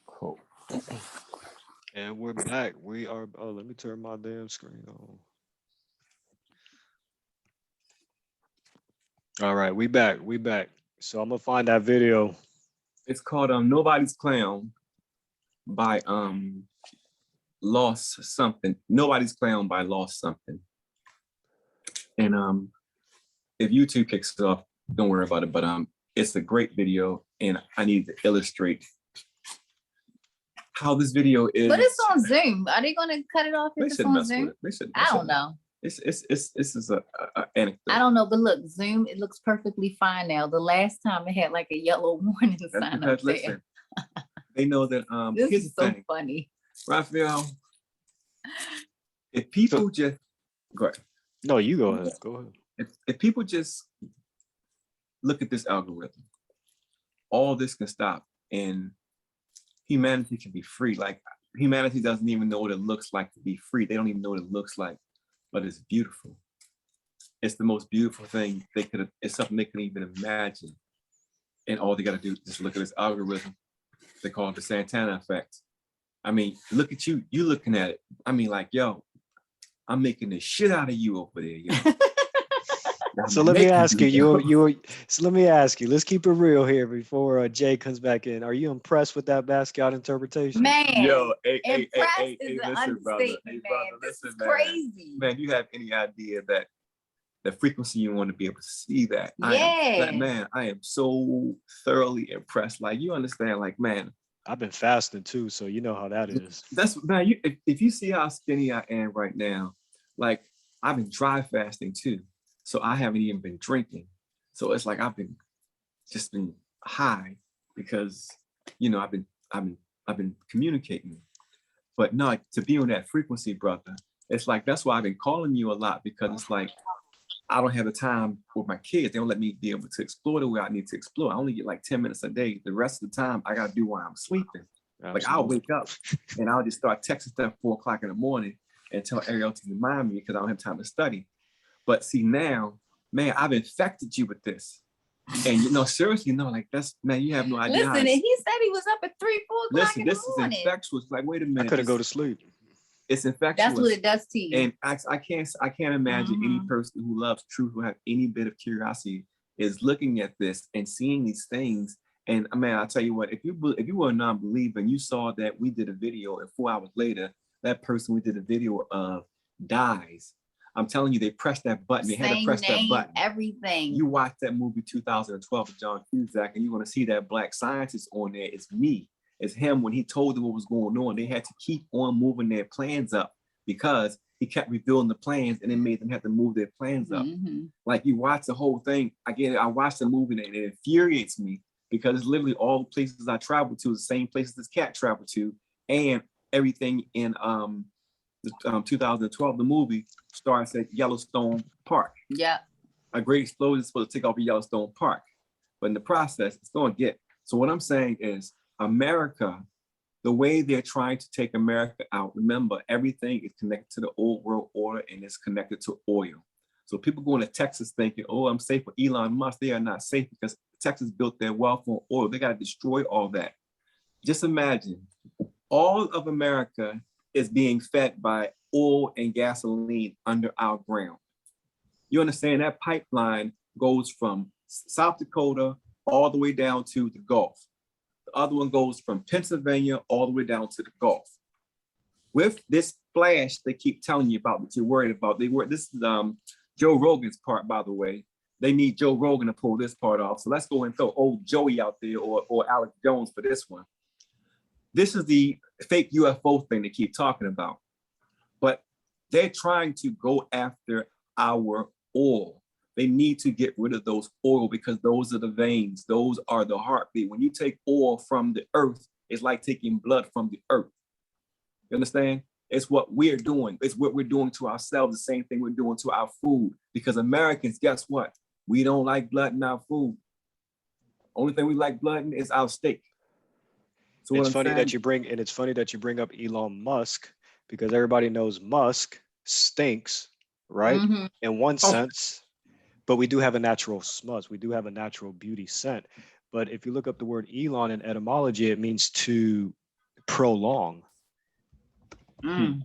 Cool. And we're back. We are. Oh, let me turn my damn screen on. All right, we back. We back. So I'm gonna find that video. It's called Nobody's Clown by Lost Something. Nobody's Clown by Lost Something. And if YouTube kicks it off, don't worry about it. But it's a great video, and I need to illustrate how this video is. But it's on Zoom. Are they gonna cut it off if it's on Zoom? I don't know. This is a anecdote. I don't know, but look, Zoom, it looks perfectly fine now. The last time it had like a yellow warning sign up there. Listen, they know that This here's is the so thing. funny. Raphael, if people just go ahead. No, you go ahead. Go ahead. If people just look at this algorithm, all this can stop and humanity can be free. Like humanity doesn't even know what it looks like to be free. They don't even know what it looks like, but it's beautiful. It's the most beautiful thing they could. It's something they couldn't even imagine. And all they got to do is just look at this algorithm. They call it the Santana effect. I mean, look at you. You looking at it. I mean, like, yo, I'm making the shit out of you over there, yo. So let me ask you. So let me ask you. Let's keep it real here before Jay comes back in. Are you impressed with that Basquiat interpretation? Man, yo, impressed is an understatement, brother. man. This is man. crazy. Man, you have any idea that the frequency you want to be able to see that? Yeah. I am so thoroughly impressed. Like, you understand, like, man. I've been fasting too, so you know how that is. That's, man, if you see how skinny I am right now, like, I've been dry fasting too. So I haven't even been drinking. So it's like I've been high because, you know, I've been communicating. But no, to be on that frequency, brother, it's like, that's why I've been calling you a lot, because it's like I don't have the time with my kids. They don't let me be able to explore the way I need to explore. I only get like 10 minutes a day. The rest of the time I gotta do while I'm sleeping. Absolutely. Like, I'll wake up and I'll just start texting stuff 4 o'clock in the morning and tell Ariel to remind me because I don't have time to study. But see, now, man, I've infected you with this. And, you know, seriously, no, like, that's, man, you have no idea. Listen, and he said he was up at 3, 4 o'clock in the morning. This is infectious. Like, wait a minute. I couldn't go to sleep. It's infectious. That's what it does to you. And I can't imagine any person who loves truth, who have any bit of curiosity, is looking at this and seeing these things. And, man, I'll tell you what, if you were a non-believer and you saw that we did a video and 4 hours later, that person we did a video of dies, I'm telling you, they pressed that button. They had to press that button. Everything. You watch that movie 2012 with John Cusack, and you're going to see that black scientist on there. It's me. It's him. When he told them what was going on, they had to keep on moving their plans up because he kept revealing the plans, and it made them have to move their plans up. Like, you watch the whole thing. Again, I watched the movie, and it infuriates me because it's literally all the places I traveled to, the same places this cat traveled to, and everything in 2012, the movie starts at Yellowstone Park. Yeah. A great explosion is supposed to take off at Yellowstone Park. But in the process, it's going to get. So what I'm saying is, America, the way they're trying to take America out, remember, everything is connected to the old world order and it's connected to oil. So people going to Texas thinking, oh, I'm safe with Elon Musk. They are not safe because Texas built their wealth on oil. They got to destroy all that. Just imagine, all of America is being fed by oil and gasoline under our ground. You understand, that pipeline goes from South Dakota all the way down to the Gulf. The other one goes from Pennsylvania all the way down to the Gulf. With this flash they keep telling you about that you're worried about, this is Joe Rogan's part, by the way. They need Joe Rogan to pull this part off. So let's go and throw old Joey out there or Alex Jones for this one. This is the fake UFO thing they keep talking about. But they're trying to go after our oil. They need to get rid of those oil because those are the veins. Those are the heartbeat. When you take oil from the earth, it's like taking blood from the earth. You understand? It's what we're doing. It's what we're doing to ourselves, the same thing we're doing to our food. Because Americans, guess what? We don't like blood in our food. Only thing we like blood in is our steak. So it's funny that you bring up Elon Musk, because everybody knows Musk stinks, right? In one sense, but we do have a natural smudge. We do have a natural beauty scent. But if you look up the word Elon in etymology, it means to prolong. Mm.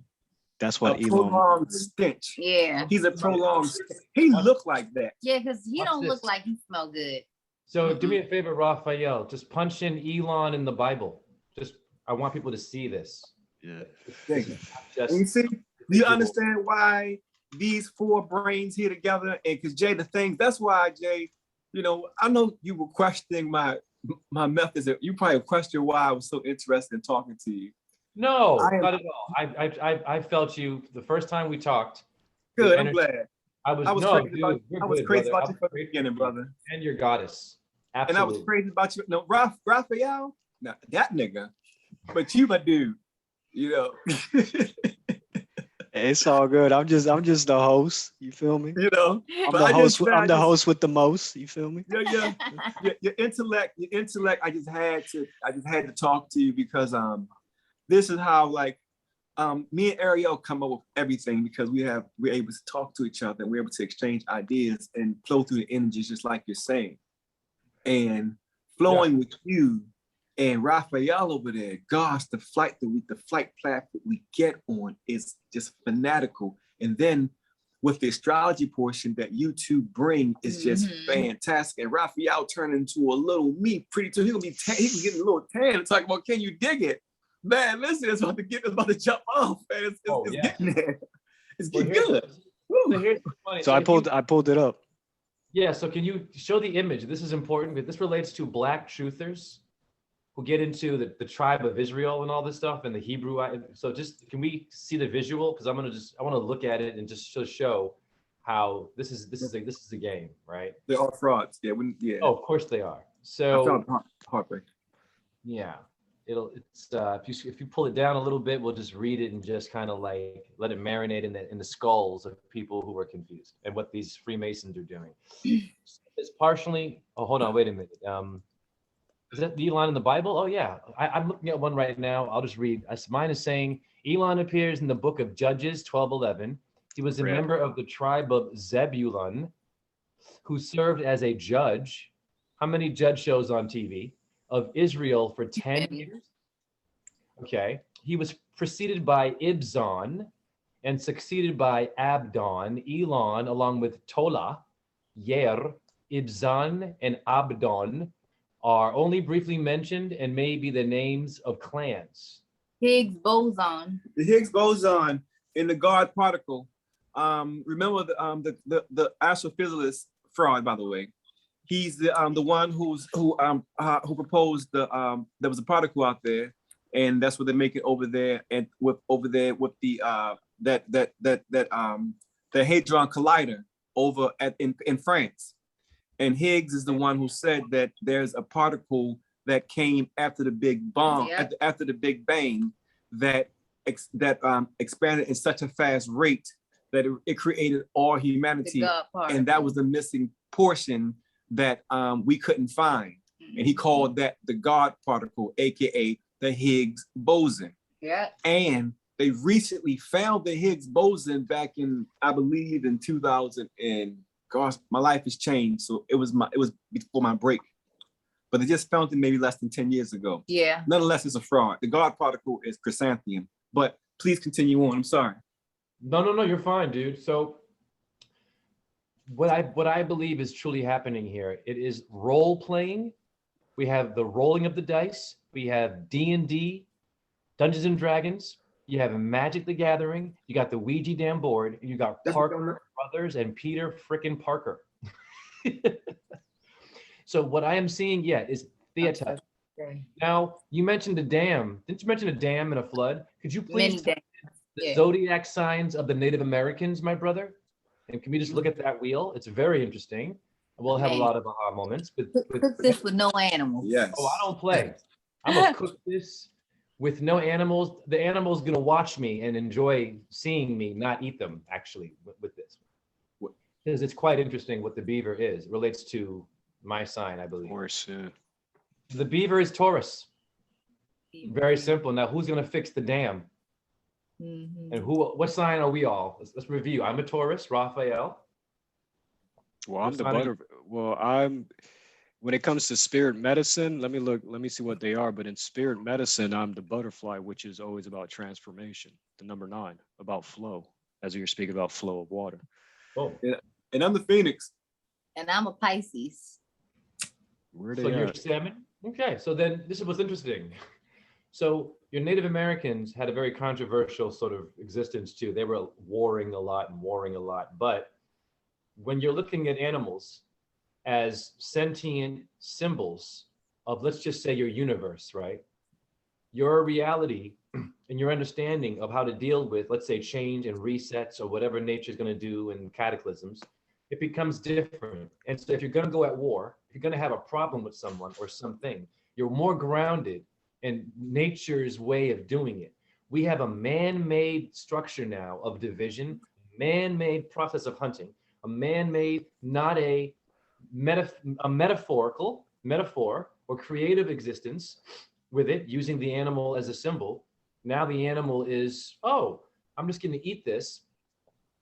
That's A what Elon. prolonged stench. Yeah. He's a prolonged stench. He looked like that. Yeah, because he Watch don't look this. like he smell good. So do me a favor, Raphael. Just punch in Elon in the Bible. I want people to see this. Yeah. And you Just see, do you understand why these four brains here together? And because Jay, the thing, that's why, Jay, you know, I know you were questioning my methods. You probably questioned why I was so interested in talking to you. no, not at all. I felt you the first time we talked. Good, the I'm energy- glad. I was crazy dude, about, you're I was good, crazy brother. about you from the beginning, brother. And your goddess. And Absolutely. I was crazy about you. No, Raphael, now that nigga, but you, my dude, you know. It's all good. I'm just the host. You feel me? You know, I'm but the I host. just- I'm the I just- host with the most. You feel me? Yeah. Your intellect. I just had to talk to you because this is how like me and Ariel come up with everything because we're able to talk to each other and we're able to exchange ideas and flow through the energies just like you're saying. And flowing with you and Raphael over there, gosh, the flight path that we get on is just fanatical. And then with the astrology portion that you two bring is just fantastic. And Raphael turned into a little me pretty soon. He can get a little tan and talk about, can you dig it? Man, listen, it's about to jump off, man. It's getting there. It's getting good. So here's what's funny. So I pulled it up. Yeah, so can you show the image? This is important because this relates to Black truthers who get into the tribe of Israel and all this stuff and the Hebrew. So just, can we see the visual? Because I want to look at it and just show how this is a game, right? They're all frauds. Yeah. Oh, of course they are. I So found heartbreak. yeah, if you pull it down a little bit, we'll just read it and just kind of like let it marinate in the skulls of people who are confused and what these Freemasons are doing. It's partially. Oh, hold on, wait a minute. Is that the Elon in the Bible? Oh yeah, I'm looking at one right now. I'll just read. Mine is saying Elon appears in the book of Judges 12:11. He was a member of the tribe of Zebulun, who served as a judge. How many judge shows on TV? Of Israel for 10 years. Okay. He was preceded by Ibzan and succeeded by Abdon. Elon, along with Tola, Yer, Ibzan, and Abdon, are only briefly mentioned and may be the names of clans. Higgs boson. The Higgs boson in the God particle. Remember the astrophysicist fraud, by the way. He's the one who proposed there was a particle out there, and that's what they make it over there and with the Hadron Collider over in France. And Higgs is the one who said that there's a particle that came after the Big Bang, after the Big Bang, that expanded in such a fast rate that it created all humanity, and that was the missing portion that we couldn't find. And he called that the God particle, aka the Higgs boson. Yeah. And they recently found the Higgs boson back in, I believe, in 2000. And gosh, my life has changed. So it was before my break, but they just found it maybe less than 10 years ago. Yeah. Nonetheless, it's a fraud. The God particle is chrysanthemum. But please continue on. I'm sorry. No, you're fine, dude. So what I believe is truly happening here, it is role playing. We have the rolling of the dice. We have D&D, Dungeons and Dragons. You have Magic the Gathering. You got the Ouija damn board. And you got Parker Brothers and Peter frickin' Parker. So what I am seeing, is theater. Now, you mentioned a dam. Didn't you mention a dam and a flood? Could you please tell the zodiac signs of the Native Americans, my brother? And can we just look at that wheel? It's very interesting. We'll have a lot of aha moments. Cook this with no animals. Yes. Oh, I don't play. I'm gonna cook this with no animals. The animal's gonna watch me and enjoy seeing me not eat them, actually, with this. Because it's quite interesting what the beaver is. It relates to my sign, I believe. Of course, yeah. The beaver is Taurus. Very simple. Now, who's gonna fix the dam? And what sign are we all? Let's review. I'm a Taurus, Raphael. Well, I'm the butter. Well, when it comes to spirit medicine, let me see what they are. But in spirit medicine, I'm the butterfly, which is always about transformation. The number 9, about flow, as you're speaking about flow of water. Oh, And I'm the Phoenix. And I'm a Pisces. Where so they you're at? salmon? Okay, so then this is what's interesting. So your Native Americans had a very controversial sort of existence too. They were warring a lot. But when you're looking at animals as sentient symbols of, let's just say, your universe, right? Your reality and your understanding of how to deal with, let's say, change and resets or whatever nature's going to do and cataclysms, it becomes different. And so if you're going to go at war, if you're going to have a problem with someone or something, you're more grounded in nature's way of doing it. We have a man-made structure now of division, man-made process of hunting, a man-made, not a metaphor or creative existence with it, using the animal as a symbol. Now the animal is, oh, I'm just going to eat this.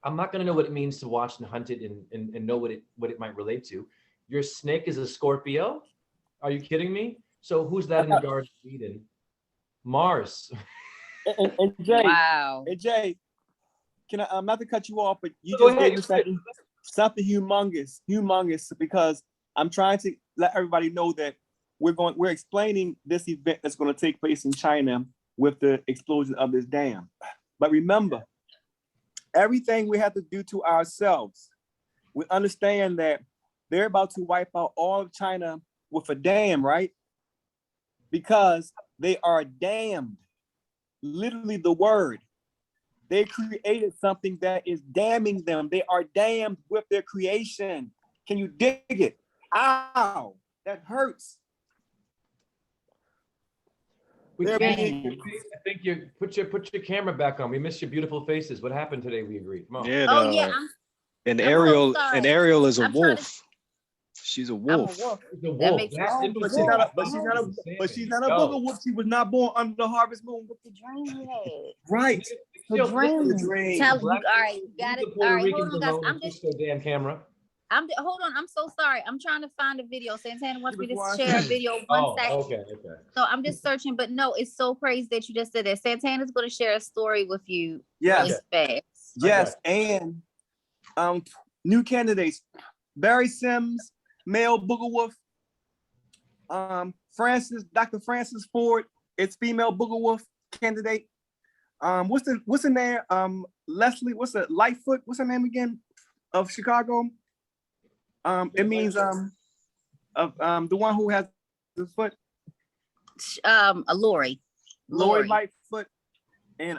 I'm not going to know what it means to watch and hunt it and know what it might relate to. Your snake is a Scorpio? Are you kidding me? So who's that in the Garden of Eden? Mars. And Jay, Wow. and Jay, can I not to cut you off, but you Go just ahead. gave me something humongous, because I'm trying to let everybody know that we're explaining this event that's going to take place in China with the explosion of this dam. But remember, everything we have to do to ourselves, we understand that they're about to wipe out all of China with a dam, right? Because they are damned. Literally the word. They created something that is damning them. They are damned with their creation. Can you dig it? Ow, that hurts. We They're can't. being- I think you put your camera back on. We missed your beautiful faces. What happened today? We agreed. Come on. Yeah, Oh yeah, and I'm so Ariel, sorry. and Ariel is a I'm trying to- wolf. She's a I'm a wolf. wolf. The That wolf. makes That's sense. But interesting. she's not a booger wolf. She was not born under the harvest moon. The dream you had. Right. The Yo, dream. The dream. Tell you. All right, you got it. All right, hold on, guys. Your damn camera. Hold on. I'm so sorry. I'm trying to find a video. Santana wants me to Before I share a say- video. Oh, One second. okay. So I'm just searching, but no, it's so crazy that you just said that. Santana's going to share a story with you Yes. really fast. Yes, and new candidates: Barry Sims, male booger wolf. Dr. Francis Ford, it's female booger wolf candidate. What's in there? Leslie, what's the Lightfoot? What's her name again? Of Chicago. It means the one who has the foot. Lori. Lori Lightfoot and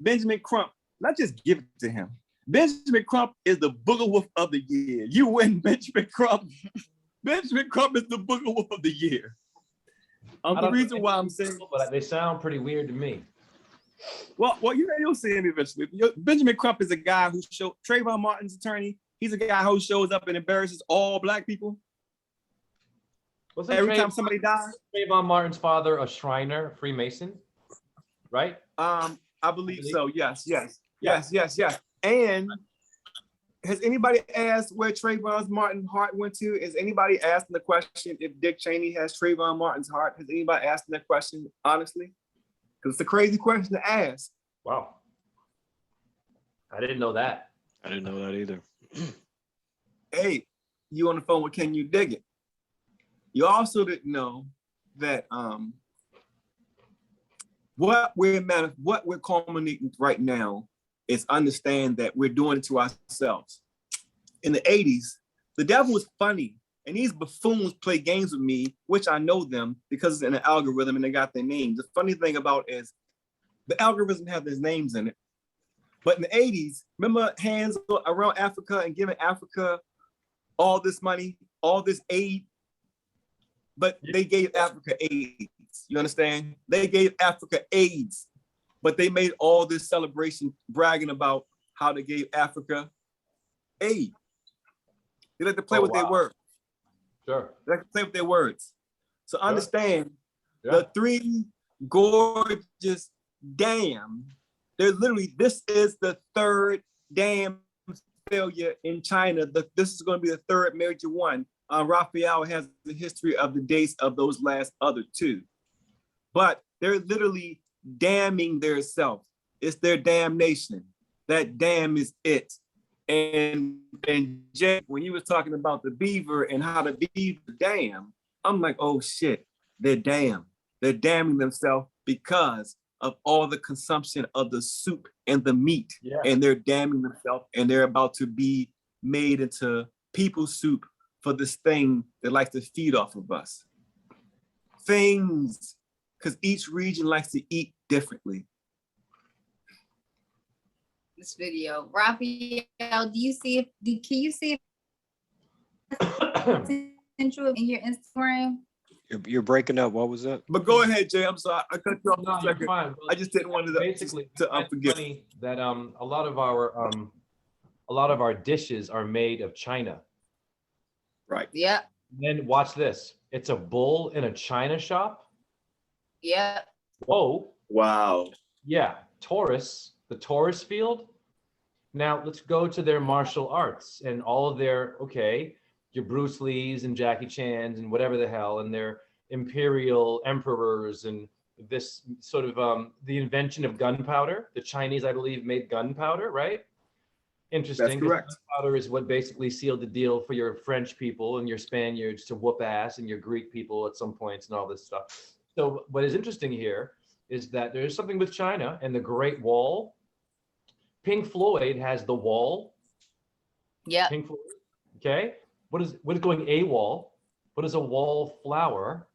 Benjamin Crump. Let's just give it to him. Benjamin Crump is the booger wolf of the year. You win, Benjamin Crump. Benjamin Crump is the booger wolf of the year. The reason why I'm saying, but they sound pretty weird to me. well, you'll see him eventually. Benjamin Crump is a guy who showed Trayvon Martin's attorney. He's a guy who shows up and embarrasses all Black people. Every time somebody dies. Trayvon Martin's father, a Shriner, Freemason, right? I believe so. Yes. And has anybody asked where Trayvon Martin's heart went to? Is anybody asking the question if Dick Cheney has Trayvon Martin's heart? Has anybody asked that question honestly? Because it's a crazy question to ask. Wow. I didn't know that. I didn't know that either. Hey, you on the phone with Can You Dig It? You also didn't know that what we're culminating right now is understand that we're doing it to ourselves. In the 80s, the devil was funny, and these buffoons play games with me, which I know them because it's in an algorithm and they got their names. The funny thing about is the algorithm have their names in it. But in the 80s, remember hands around Africa and giving Africa all this money, all this aid? But they gave Africa AIDS. You understand? They gave Africa AIDS, but they made all this celebration bragging about how they gave Africa aid. They like to play with their words. Sure. They like to play with their words. So understand Yeah. the three gorgeous dams. They're literally, this is the third dam failure in China. This is going to be the third major one. Raphael has the history of the dates of those last other two. But they're literally damning their self. It's their damnation. That dam is it. And Jay, when you was talking about the beaver and how the beaver dam, I'm like, oh shit, they're damned. They're damning themselves because of all the consumption of the soup and the meat. Yeah. And they're damning themselves, and they're about to be made into people soup for this thing that likes to feed off of us. Things, because each region likes to eat differently. This video, Raphael, can you see if potential in your Instagram? You're breaking up. What was that? But go ahead, Jay. I'm sorry. I cut you off No, for a you're second. fine. I just didn't want to Basically, to it's forget. funny that a lot of our dishes are made of China. Right. Yep. Then watch this. It's a bull in a China shop. Yep. Whoa. Wow. Yeah. Taurus, the Taurus field. Now let's go to their martial arts and all of their, okay, your Bruce Lees and Jackie Chan's and whatever the hell, and their imperial emperors and this sort of the invention of gunpowder. The Chinese, I believe, made gunpowder, right? Interesting. That's correct. Gunpowder is what basically sealed the deal for your French people and your Spaniards to whoop ass and your Greek people at some points and all this stuff. So what is interesting here is that there's something with China and the Great Wall. Pink Floyd has the Wall. Yep. Pink Floyd. Okay. What is going AWOL? What is a wallflower?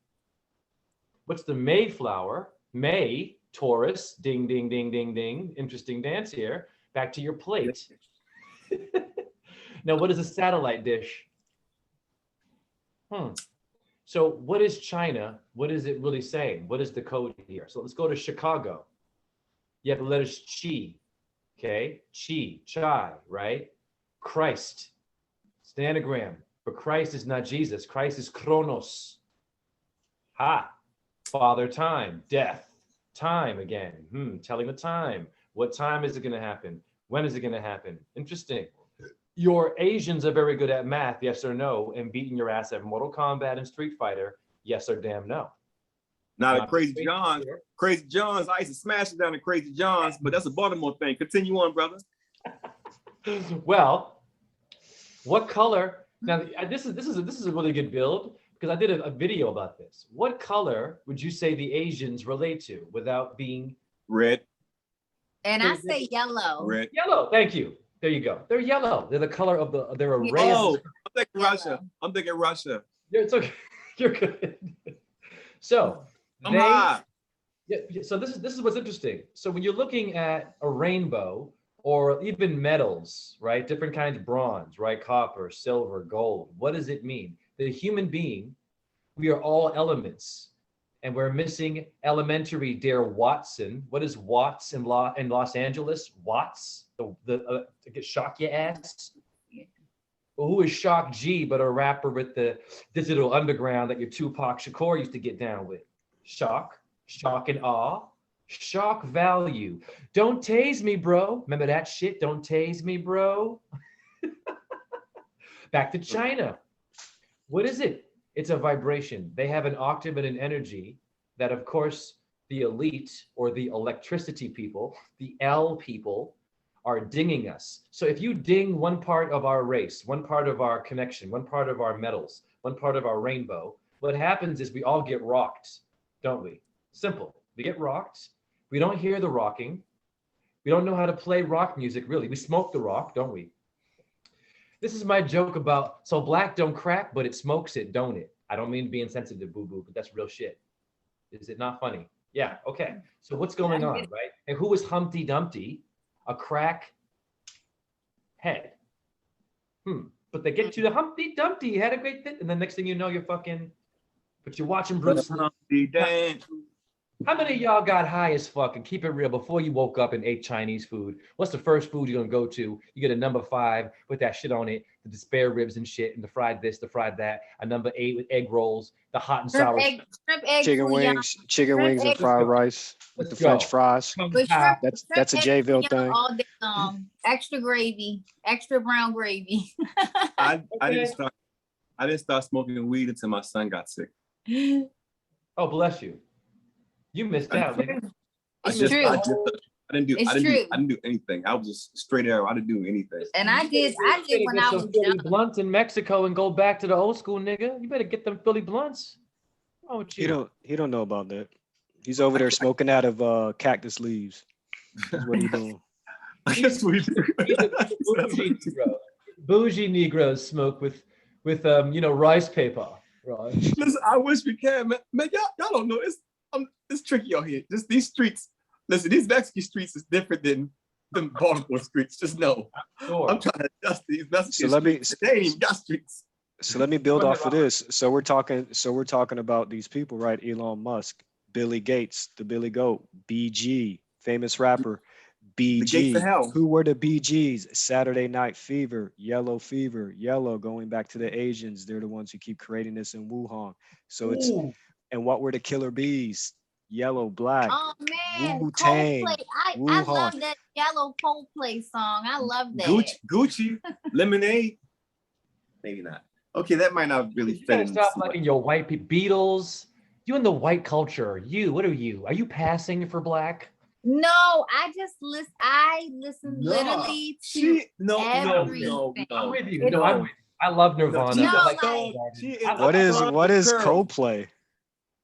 What's the Mayflower? May, Taurus, ding, ding, ding, ding, ding. Interesting dance here. Back to your plate. Now, what is a satellite dish? So what is China? What is it really saying? What is the code here? So let's go to Chicago. You have the letters Chi, okay? Chi, Chai, right? Christ. It's the anagram. But Christ is not Jesus. Christ is Chronos. Ha. Father time, death, time again. Telling the time. What time is it going to happen? When is it going to happen? Interesting. Your Asians are very good at math, yes or no, and beating your ass at Mortal Kombat and Street Fighter, yes or damn no. Not a Crazy John's. Crazy John's, I used to smash it down at Crazy John's, but that's a Baltimore thing. Continue on, brother. Well, what color? Now, this is a really good build because I did a video about this. What color would you say the Asians relate to without being red? And I say yellow. Red. Yellow. Thank you. There you go. They're yellow. They're the color of the. They're a ray. Oh, of I'm thinking Russia. I'm thinking Russia. It's okay. You're good. So high. Yeah. So this is what's interesting. So when you're looking at a rainbow or even metals, right? Different kinds of bronze, right? Copper, silver, gold. What does it mean? The human being, we are all elements, and we're missing elementary, dear Watson. What is Watts in Los Angeles? Watts, to get shock your ass. Well, who is Shock G but a rapper with the digital underground that your Tupac Shakur used to get down with? Shock and awe, shock value. Don't tase me, bro. Remember that shit? Don't tase me, bro. Back to China. What is it? It's a vibration. They have an octave and an energy that, of course, the elite or the electricity people, the L people, are dinging us. So if you ding one part of our race, one part of our connection, one part of our metals, one part of our rainbow, what happens is we all get rocked, don't we? Simple. We get rocked. We don't hear the rocking. We don't know how to play rock music, really. We smoke the rock, don't we? This is my joke about, so black don't crack, but it smokes it, don't it? I don't mean being sensitive, boo-boo, but that's real shit. Is it not funny? Yeah, okay. So what's going on, right? And who is Humpty Dumpty? A crack head. But they get you to Humpty Dumpty, he had a great thing. And then next thing you know, you're fucking, but you're watching Bruce Lee. How many of y'all got high as fuck and keep it real before you woke up and ate Chinese food? What's the first food you're gonna go to? You get a number 5 with that shit on it, the spare ribs and shit, and the fried this, the fried that. A number 8 with egg rolls, the hot and sour. Shrimp egg Chicken fouillon. chicken Shrimp wings and egg- fried rice with Let's the French go. fries. With shrimp, That's a egg Jayville fouillon thing. all day long. Extra gravy, extra brown gravy. I didn't start smoking weed until my son got sick. Oh, bless you. You missed out, nigga. It's true. I didn't do anything. I was just straight arrow. I didn't do anything. And I did when I was Philly young. blunts in Mexico and go back to the old school, nigga. You better get them Philly blunts. Oh, He don't know about that. He's over there smoking out of cactus leaves. That's what he's doing. That's what we do. He's a bougie Negro. Bougie Negroes smoke with rice paper. Right. Listen, I wish we can, man. Y'all don't know. It's tricky out here. Just these streets. Listen, these Mexican streets is different than Baltimore streets. Just know. Sure. I'm trying to adjust these Mexican So streets. They ain't even got streets. So let me build off of this. So we're talking about these people, right? Elon Musk, Billy Gates, the Billy Goat, BG, famous rapper, The gates BG. of hell. Who were the BGs? Saturday Night Fever, Yellow, going back to the Asians. They're the ones who keep creating this in Wuhan. So it's Ooh. and what were the killer bees? Yellow, black, Oh man, Wu-Tang, Coldplay. I Wuhan. love that yellow Coldplay song. I love that. Gucci, Lemonade. Maybe not. Okay, that might not really You fit gotta in. stop liking your white people. Beatles. You in the white culture. What are you? Are you passing for black? No, I listen Nah, literally to no. everything. I'm with you. It's- No, I'm with you. I love Nirvana. She's No, a like- she is What a is thug what with is curls. Coldplay?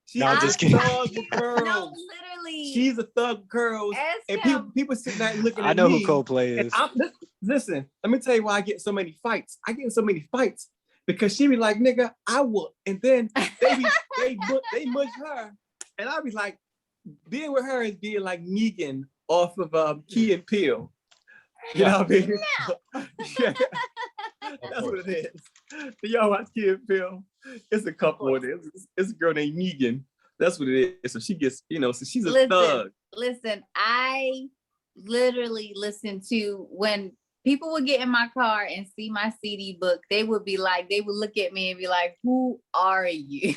She No, I'm is just a kidding. thug with curls. No, literally. She's a thug with curls. Ask And him. people sitting there looking at I know me. who Coldplay And is. listen, let me tell you why I get so many fights. I get in so many fights because she be like, nigga, I will. And then they mush her. And I be like, being with her is being like Negan off of Key and Peele. You know what I mean? Yeah. That's what it is. Do y'all watch Key and Peele? It's a couple of them. It's a girl named Negan. That's what it is. So she gets, so she's a thug. Listen, I literally listen to when people would get in my car and see my CD book, they would look at me and be like, who are you?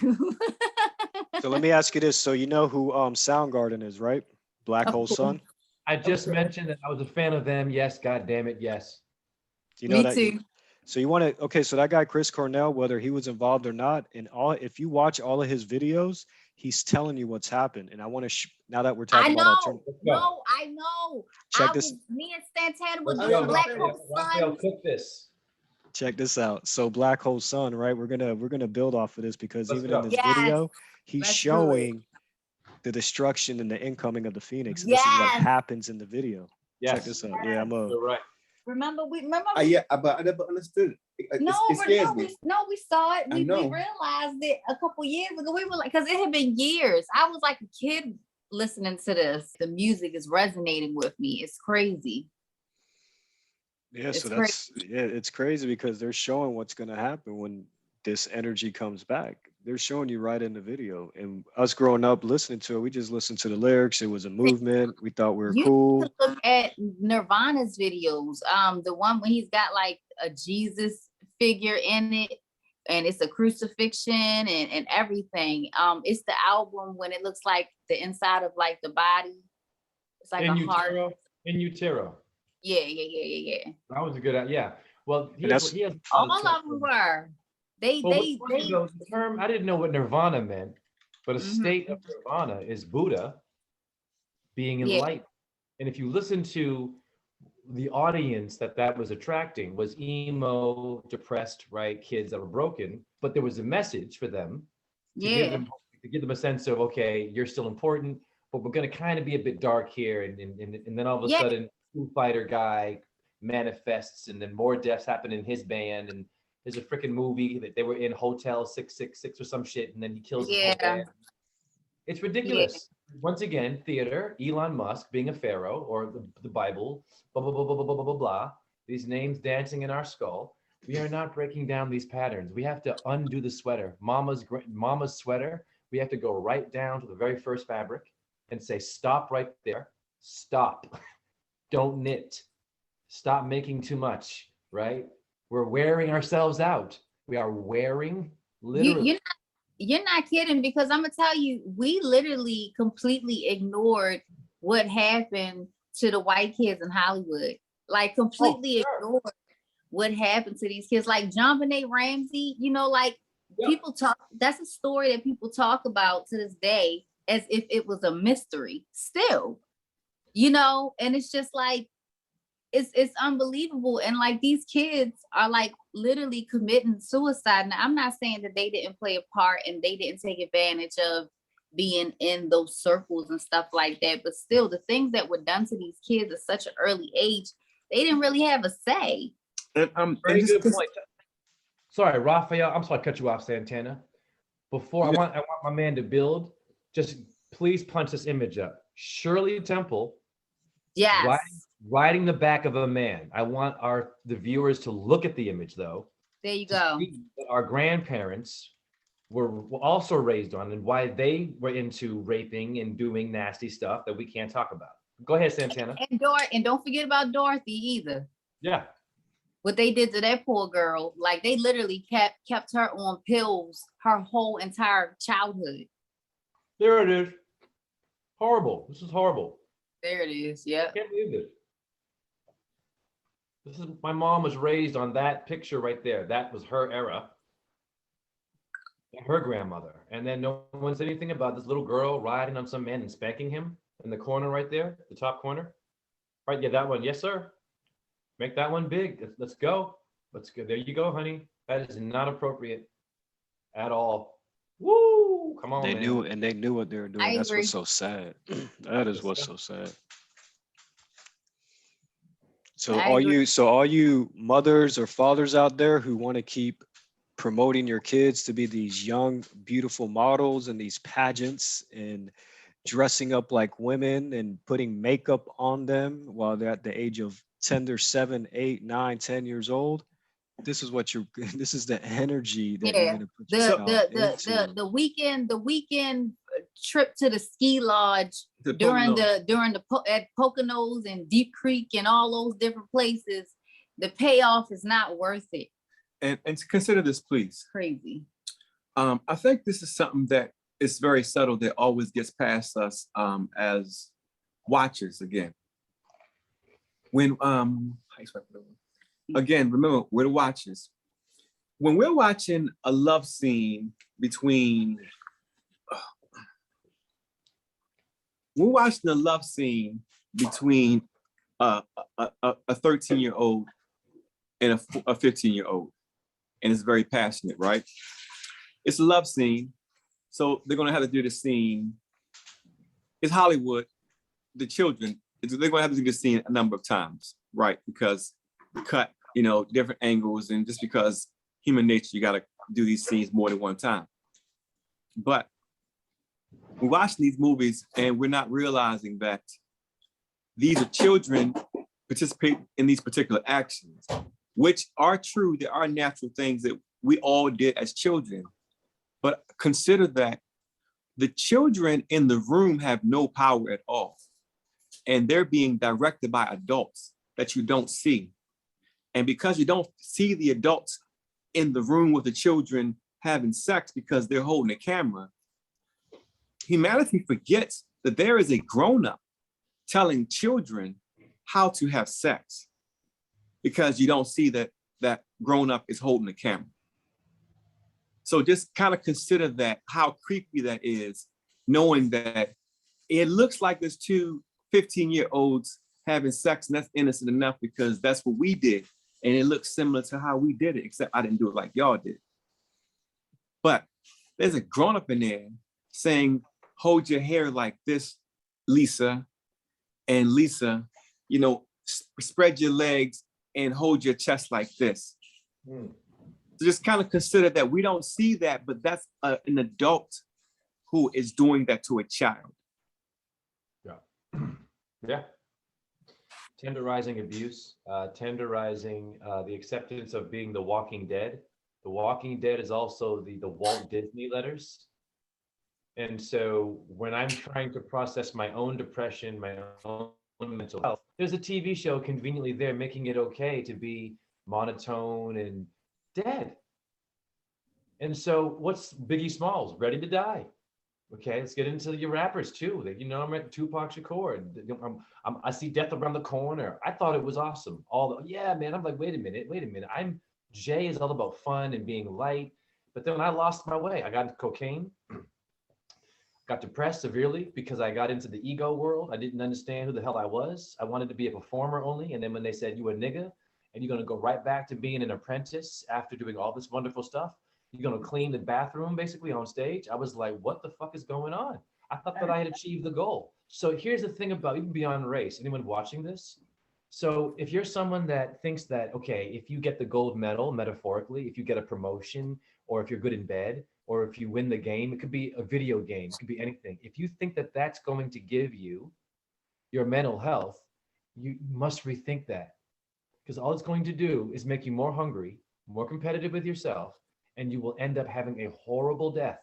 So let me ask you this. So you know who Soundgarden is, right? Black Of Hole course. Sun. I just mentioned that I was a fan of them. Yes, God damn it, yes. You know Me that. too. So you want to okay? So that guy Chris Cornell, whether he was involved or not, if you watch all of his videos, he's telling you what's happened. And I want to now that we're I talking about alternative. know. I know. Check this. Me and Santana was Let's go, doing Black Raphael. Hole Raphael, Sun. cook this. Check this out. So Black Hole Sun, right? We're gonna build off of this because Let's even go. in this Yes. video, he's Let's do it. showing the destruction and the incoming of the Phoenix. And this is what Yes. happens in the video. Yes. Check this out. Yeah, I'm a. You're right. Remember? Yeah, but I never understood it. No, It scares me. we saw it. I We know. realized it a couple years ago. We were like, because it had been years. I was like a kid listening to this. The music is resonating with me. It's crazy. Yeah, It's so it's crazy because they're showing what's gonna happen when this energy comes back. They're showing you right in the video. And us growing up listening to it, we just listened to the lyrics. It was a movement. We thought we were You cool. need to look at Nirvana's videos. The one when he's got like a Jesus figure in it, and it's a crucifixion and everything. It's the album when it looks like the inside of like the body. It's like In a heart. utero. In utero. Yeah. That was a good. Yeah. Well, he And has, that's- he has All of them were. They Well, what's funny though, the term, I didn't know what nirvana meant, but a Mhm. state of nirvana is Buddha being Yeah. enlightened. And if you listen to the audience that was attracting was emo, depressed, right? Kids that were broken, but there was a message for them to give them a sense of, okay, you're still important, but we're going to kind of be a bit dark here. And then all of a Yeah. sudden, Foo Fighter guy manifests, and then more deaths happen in his band. And there's a freaking movie that they were in Hotel 666 or some shit, and then he kills the whole Yeah. band. It's ridiculous. Once again, theater, Elon Musk being a pharaoh, or the Bible, blah, blah, blah, blah, blah, blah, blah, blah. These names dancing in our skull. We are not breaking down these patterns. We have to undo the sweater. Mama's sweater. We have to go right down to the very first fabric and say, stop right there. Stop. Don't knit. Stop making too much, right? We're wearing ourselves out. We are wearing, literally. You're not kidding, because I'm gonna tell you, we literally completely ignored what happened to the white kids in Hollywood. Like completely ignored what happened to these kids. Like JonBenet Ramsey, you know, like people talk, that's a story that people talk about to this day as if it was a mystery still, you know, and it's just like, it's unbelievable. And like these kids are like literally committing suicide. Now, I'm not saying that they didn't play a part and they didn't take advantage of being in those circles and stuff like that, but still the things that were done to these kids at such an early age, they didn't really have a say. Very good point. Sorry, Raphael, I'm sorry to cut you off, Santana. Before I want my man to build, just please punch this image up. Shirley Temple. Yes. Riding the back of a man. I want the viewers to look at the image though. There you go. Our grandparents were also raised on, and why they were into raping and doing nasty stuff that we can't talk about. Go ahead, Santana. And don't forget about Dorothy either. Yeah. What they did to that poor girl, like they literally kept her on pills her whole entire childhood. There it is. Horrible. This is horrible. There it is. Yeah. I can't believe it. This is, my mom was raised on that picture right there. That was her era. Her grandmother. And then no one said anything about this little girl riding on some man and spanking him in the corner right there, the top corner. Right, yeah, that one. Yes, sir. Make that one big. Let's go. Let's go. There you go, honey. That is not appropriate at all. Woo! Come on, They man. knew what they were doing. That's what's so sad. That is what's so sad. So all you mothers or fathers out there who want to keep promoting your kids to be these young, beautiful models and these pageants and dressing up like women and putting makeup on them while they're at the age of 10, they're 7, 8, 9, 10 years old. This is what this is the energy that you're gonna put yourself the weekend trip to the ski lodge at Poconos and Deep Creek and all those different places. The payoff is not worth it. And to consider this, please. Crazy. I think this is something that is very subtle that always gets past us as watchers. Again, when again, remember, we're the watchers. When we're watching a love scene between, a 13-year-old and a 15-year-old, and it's very passionate, right? It's a love scene, so they're gonna have to do the scene. It's Hollywood. The children, they're gonna have to do the scene a number of times, right? Because cut, different angles, and just because human nature, you gotta do these scenes more than one time. But we're watching these movies and we're not realizing that these are children participate in these particular actions, which are true. There are natural things that we all did as children. But consider that the children in the room have no power at all. And they're being directed by adults that you don't see. And because you don't see the adults in the room with the children having sex because they're holding a camera, humanity forgets that there is a grown-up telling children how to have sex because you don't see that grown-up is holding the camera. So just kind of consider that, how creepy that is, knowing that it looks like there's two 15-year-olds having sex, and that's innocent enough because that's what we did. And it looks similar to how we did it, except I didn't do it like y'all did. But there's a grown-up in there saying, hold your hair like this, Lisa. And Lisa, spread your legs and hold your chest like this. So just kind of consider that we don't see that, but that's an adult who is doing that to a child. Yeah. Yeah. Tenderizing abuse, tenderizing the acceptance of being the Walking Dead. The Walking Dead is also the Walt Disney letters. And so when I'm trying to process my own depression, my own mental health, there's a TV show conveniently there making it okay to be monotone and dead. And so what's Biggie Smalls? Ready to Die. Okay, let's get into your rappers too. I'm at Tupac Shakur. I see death around the corner. I thought it was awesome. Yeah, man. I'm like, wait a minute. Jay is all about fun and being light. But then I lost my way. I got into cocaine, got depressed severely because I got into the ego world. I didn't understand who the hell I was. I wanted to be a performer only. And then when they said you a nigga and you're gonna go right back to being an apprentice after doing all this wonderful stuff, you're gonna clean the bathroom basically on stage. I was like, what the fuck is going on? I thought that I had achieved the goal. So here's the thing about even beyond race, anyone watching this? So if you're someone that thinks that, okay, if you get the gold medal, metaphorically, if you get a promotion, or if you're good in bed, or if you win the game, it could be a video game, it could be anything. If you think that that's going to give you your mental health, you must rethink that. Because all it's going to do is make you more hungry, more competitive with yourself, and you will end up having a horrible death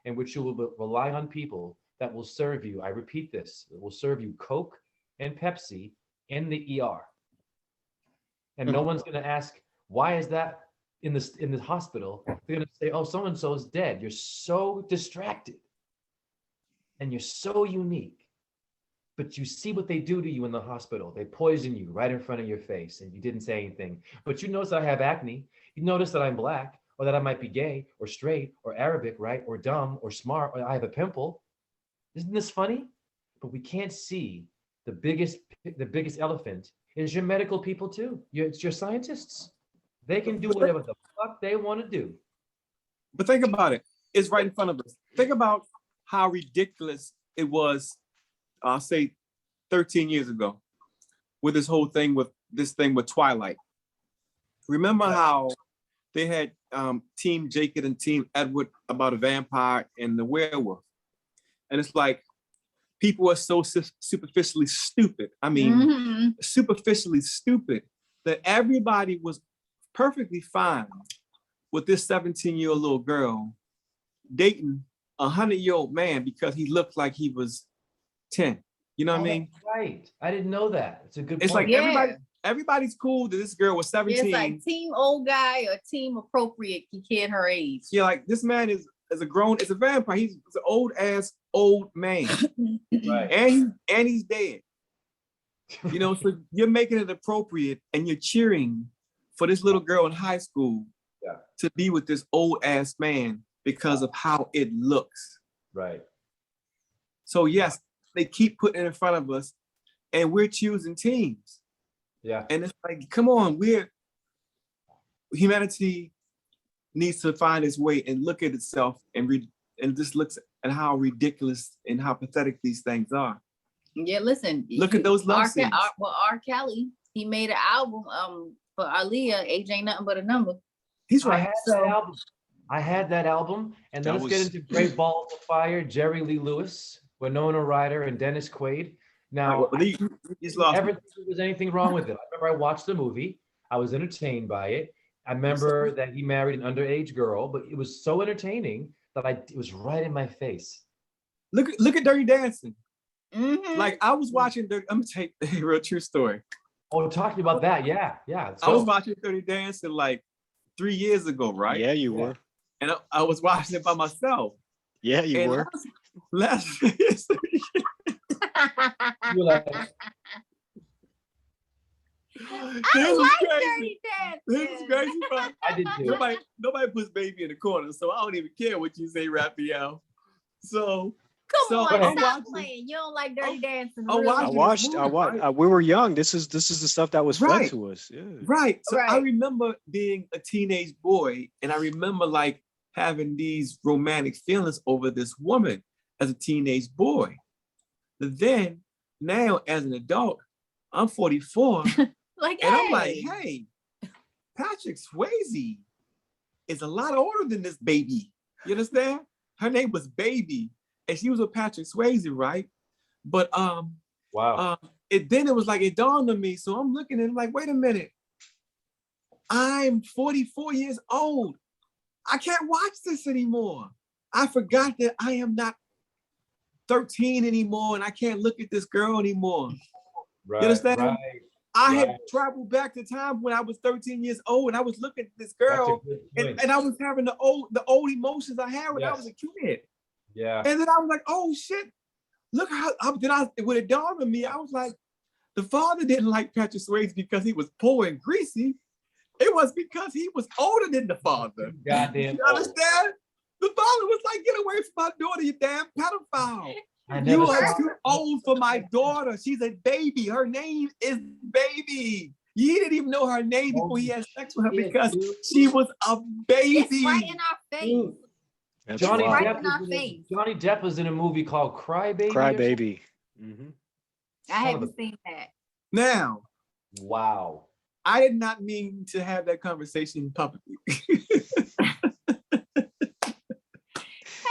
in which you will rely on people that will serve you. I repeat this, it will serve you Coke and Pepsi in the ER. And no one's going to ask, why is that in the hospital? They're going to say, oh, so-and-so is dead. You're so distracted and you're so unique. But you see what they do to you in the hospital. They poison you right in front of your face and you didn't say anything. But you notice I have acne. You notice that I'm Black, or that I might be gay or straight or Arabic, right? Or dumb or smart, or I have a pimple. Isn't this funny? But we can't see the biggest elephant is your medical people too. It's your scientists. They can do whatever the fuck they want to do. But think about it. It's right in front of us. Think about how ridiculous it was, I'll say 13 years ago, with this whole thing with Twilight. Remember how they had Team Jacob and Team Edward about a vampire and the werewolf? And it's like, people are so superficially stupid. I mean, superficially stupid that everybody was perfectly fine with this 17-year-old little girl dating a 100-year-old man because he looked like he was 10. You know what I mean? Right. I didn't know that. It's a good point. It's like everybody's cool that this girl was 17. It's like team old guy or team appropriate kid her age. Yeah, like this man is a vampire. He's an old man. Right. And he's dead. You know, so you're making it appropriate and you're cheering for this little girl in high school to be with this old ass man because of how it looks. Right. So yes, they keep putting it in front of us and we're choosing teams. Yeah. And it's like, come on, humanity needs to find its way and look at itself and just looks at how ridiculous and how pathetic these things are. Yeah, listen. Look at those love scenes. R. Kelly, he made an album for Aaliyah, Age Ain't Nothing But a Number. He's right. I had that album. And then let's get into Great Balls of Fire, Jerry Lee Lewis, Winona Ryder, and Dennis Quaid. Now, he's lost. Never think there was anything wrong with it. I remember I watched the movie. I was entertained by it. I remember that he married an underage girl, but it was so entertaining that it was right in my face. Look at Dirty Dancing. Mm-hmm. Like I was watching I'm gonna take a real true story. Oh, talking about that, yeah. I was watching Dirty Dancing like 3 years ago, right? Yeah, you were. And I was watching it by myself. Yeah, you were. Last I like Dirty Dancing. This is crazy. I did too. Nobody puts baby in the corner, so I don't even care what you say, Raphael. So come on, stop playing. You don't like Dirty Dancing. I watched. We were young. This is the stuff that was fed to us. Yeah. Right. So I remember being a teenage boy, and I remember like having these romantic feelings over this woman as a teenage boy. But then now as an adult, I'm 44. I'm like, hey, Patrick Swayze is a lot older than this baby. You understand? Her name was Baby, and she was with Patrick Swayze, right? But wow. It was like it dawned on me. So I'm looking at it like, wait a minute. I'm 44 years old. I can't watch this anymore. I forgot that I am not 13 anymore and I can't look at this girl anymore. Right, You understand? right. I had Right. traveled back to time when I was 13 years old and I was looking at this That's a girl good and, point. and I was having the old emotions I had when I was a kid. Yeah. And then I was like, oh shit, look how, when it dawned on me, I was like, the father didn't like Patrick Swayze because he was poor and greasy. It was because he was older than the father. Goddamn. You understand? The father was like, get away from my daughter, you damn pedophile. I You never are saw too old for my daughter. She's a baby. Her name is Baby. He didn't even know her name before he had sex with her because she was a baby. It's right in our face. Dude, That's Johnny wild. right in our Depp, face. Johnny Depp was in a movie called Cry Baby. Cry baby. I haven't seen that. Now, Wow. I did not mean to have that conversation publicly.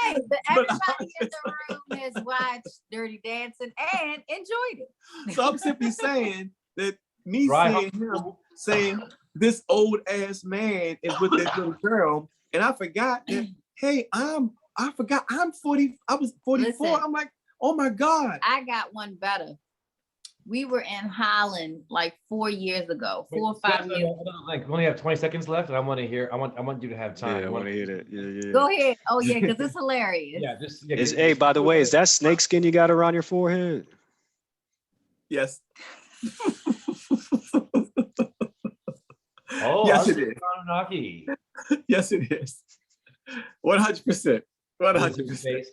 Hey, but everybody in the room has watched Dirty Dancing and enjoyed it. So I'm simply saying that me Right. seeing him saying this old ass man is with this little girl, and I forgot that, hey, I forgot I'm 40, I was 44. Listen. I'm like, oh my God. I got one better. We were in Holland like 4 years ago, 4 or 5 years. Like, we only have 20 seconds left, and I want to hear. I want you to have time. Yeah, I want to hear that. Yeah. Go ahead. Oh yeah, because it's hilarious. Yeah, just Hey, by the way, is that snake skin you got around your forehead? Yes. Oh, Yes, yes, it is. Anunnaki. Yes, it is. 100%. 100%. Face.